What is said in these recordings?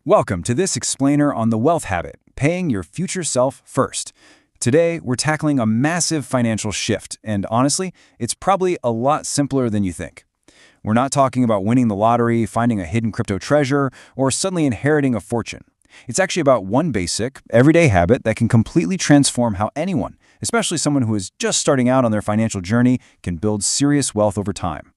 Welcome to this explainer on the wealth habit, paying your future self first. Today, we're tackling a massive financial shift, and honestly, it's probably a lot simpler than you think. We're not talking about winning the lottery, finding a hidden crypto treasure, or suddenly inheriting a fortune. It's actually about one basic, everyday habit that can completely transform how anyone, especially someone who is just starting out on their financial journey, can build serious wealth over time.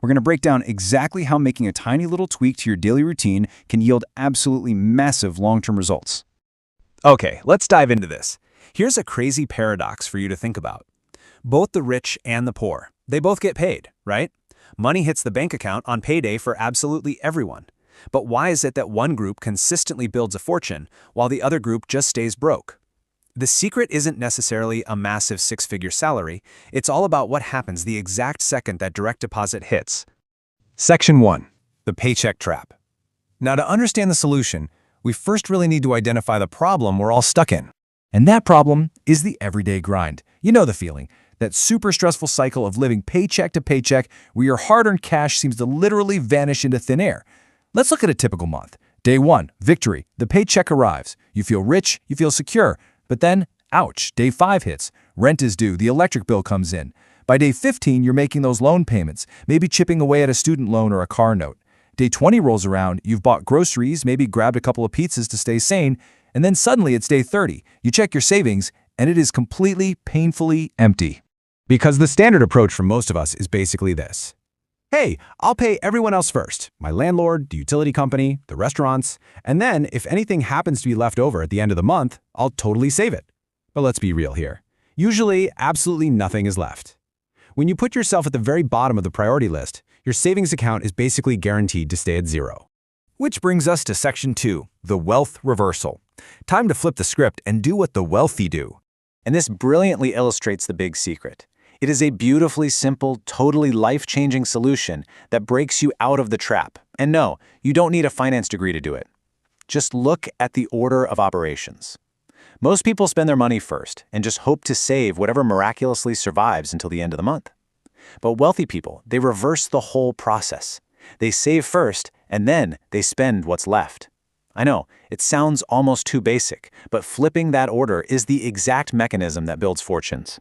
We're going to break down exactly how making a tiny little tweak to your daily routine can yield absolutely massive long-term results. Okay, let's dive into this. Here's a crazy paradox for you to think about. Both the rich and the poor, they both get paid, right? Money hits the bank account on payday for absolutely everyone. But why is it that one group consistently builds a fortune while the other group just stays broke? The secret isn't necessarily a massive six-figure salary. It's all about what happens the exact second that direct deposit hits. Section 1. The paycheck trap. Now, to understand the solution, we first really need to identify the problem we're all stuck in. And that problem is the everyday grind. You know the feeling. That super stressful cycle of living paycheck to paycheck where your hard-earned cash seems to literally vanish into thin air. Let's look at a typical month. Day 1, victory. The paycheck arrives. You feel rich, you feel secure. But then, ouch, day 5 hits. Rent is due, the electric bill comes in. By day 15, you're making those loan payments, maybe chipping away at a student loan or a car note. Day 20 rolls around, you've bought groceries, maybe grabbed a couple of pizzas to stay sane, and then suddenly it's day 30. You check your savings, and it is completely, painfully empty. Because the standard approach for most of us is basically this. Hey, I'll pay everyone else first. My landlord, the utility company, the restaurants, and then if anything happens to be left over at the end of the month, I'll totally save it. But let's be real here. Usually, absolutely nothing is left. When you put yourself at the very bottom of the priority list, your savings account is basically guaranteed to stay at zero. Which brings us to Section 2, the wealth reversal. Time to flip the script and do what the wealthy do. And this brilliantly illustrates the big secret. It is a beautifully simple, totally life-changing solution that breaks you out of the trap. And no, you don't need a finance degree to do it. Just look at the order of operations. Most people spend their money first and just hope to save whatever miraculously survives until the end of the month. But wealthy people, they reverse the whole process. They save first, and then they spend what's left. I know, it sounds almost too basic, but flipping that order is the exact mechanism that builds fortunes.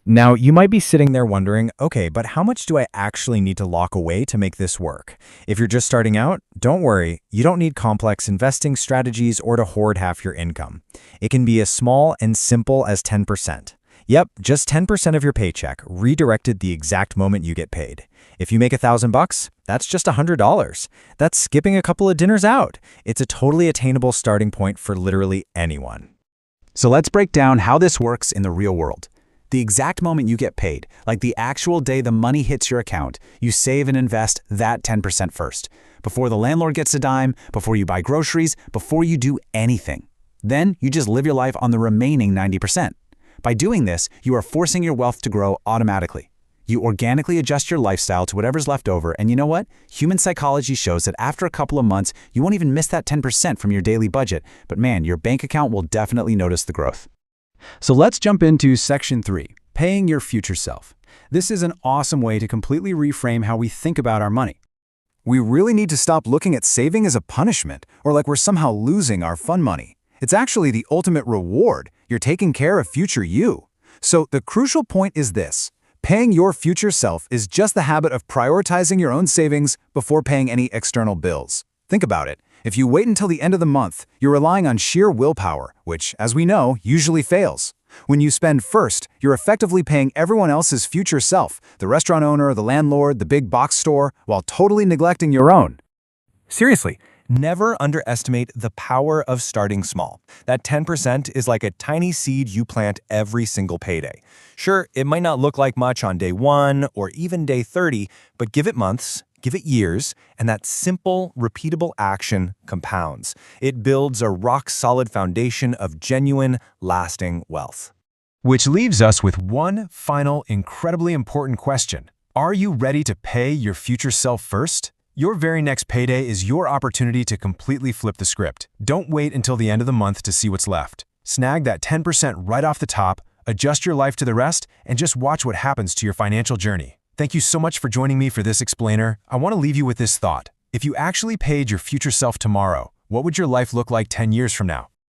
Now, you might be sitting there wondering, okay, but how much do I actually need to lock away to make this work? If you're just starting out, don't worry, you don't need complex investing strategies or to hoard half your income. It can be as small and simple as 10%. Yep, just 10% of your paycheck, redirected the exact moment you get paid. If you make $1,000, that's just $100. That's skipping a couple of dinners out. It's a totally attainable starting point for literally anyone. So let's break down how this works in the real world. The exact moment you get paid, like the actual day the money hits your account, you save and invest that 10% first. Before the landlord gets a dime, before you buy groceries, before you do anything. Then you just live your life on the remaining 90%. By doing this, you are forcing your wealth to grow automatically. You organically adjust your lifestyle to whatever's left over, and you know what? Human psychology shows that after a couple of months, you won't even miss that 10% from your daily budget, but man, your bank account will definitely notice the growth. So let's jump into Section 3, paying your future self. This is an awesome way to completely reframe how we think about our money. We really need to stop looking at saving as a punishment or like we're somehow losing our fun money. It's actually the ultimate reward. You're taking care of future you. So the crucial point is this. Paying your future self is just the habit of prioritizing your own savings before paying any external bills. Think about it. If you wait until the end of the month, you're relying on sheer willpower, which, as we know, usually fails. When you spend first, you're effectively paying everyone else's future self, the restaurant owner, the landlord, the big box store, while totally neglecting your own. Seriously, never underestimate the power of starting small. That 10% is like a tiny seed you plant every single payday. Sure, it might not look like much on day 1 or even day 30, but give it months, give it years, and that simple, repeatable action compounds. It builds a rock-solid foundation of genuine, lasting wealth. Which leaves us with one final, incredibly important question. Are you ready to pay your future self first? Your very next payday is your opportunity to completely flip the script. Don't wait until the end of the month to see what's left. Snag that 10% right off the top, adjust your life to the rest, and just watch what happens to your financial journey. Thank you so much for joining me for this explainer. I want to leave you with this thought. If you actually paid your future self tomorrow, What would your life look like 10 years from now?